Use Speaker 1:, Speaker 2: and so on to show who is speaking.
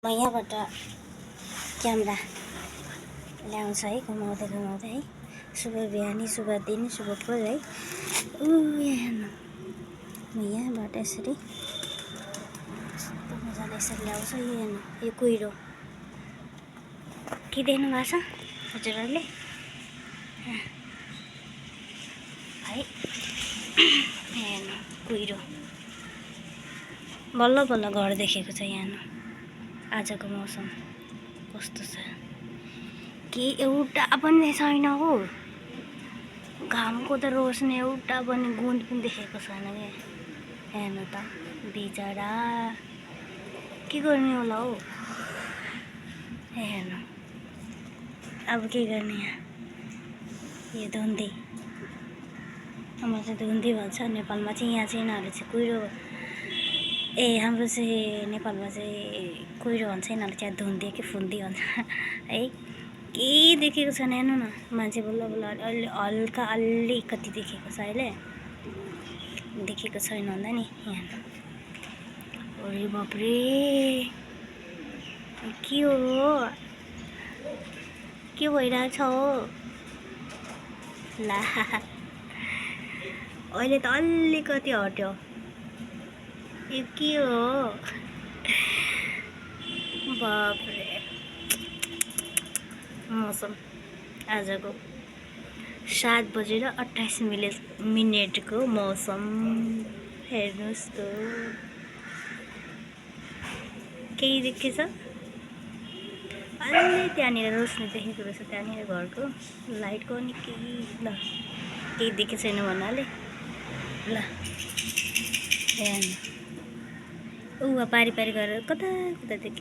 Speaker 1: म यहाँबाट क्यामेरा ल्याउँछ है, घुमाउँदै घुमाउँदै है। शुभ बिहानी, शुभ दिन, शुभ फुल है। यहाँ म यहाँबाट यसरी मजाले यसरी ल्याउँछु। यो कुहिरो के देख्नु भएको छ हजुरहरूले है। यहाँ कुहिरो बल्ल बल्ल घर देखेको छ। यहाँ आजको मौसम कस्तो छ के एउटा पनि छैन हो। घामको त रोशनी एउटा पनि गुण पनि देखेको छैन के। हेर्नु त बिचरा के गर्ने होला हौ। हेर्नु अब के गर्ने। यो धुन्दी हाम्रो चाहिँ धुन्दी भन्छ नेपालमा चाहिँ। यहाँ चाहिँ यिनीहरूले चाहिँ कुहिरो हाम्रो चाहिँ नेपालमा चाहिँ कुहिरो भन्छ, यिनीहरूले चाहिँ धुन्दी कि फुन्दी भन्छ है। केही देखेको छैन। हेर्नु न मान्छे बल्ल बल्ल अलि हल्का अलिकति देखेको छ अहिले। देखेको छैन भन्दा नि यहाँ अरे बाफ्रे के हो के भइरहेछ हो ला। अहिले त अलिकति हट्यो। यो के हो बाफ्रे। मौसम आजको 7:28 मौसम हेर्नुहोस् त। केही देखेछ अलि त्यहाँनिर रोशनी देखेको रहेछ। त्यहाँनिर घरको लाइटको अनि केही ल केही देखेको छैन भन्नाले ल। हेर्नु पारी पारी गरेर कता कता देख्यो।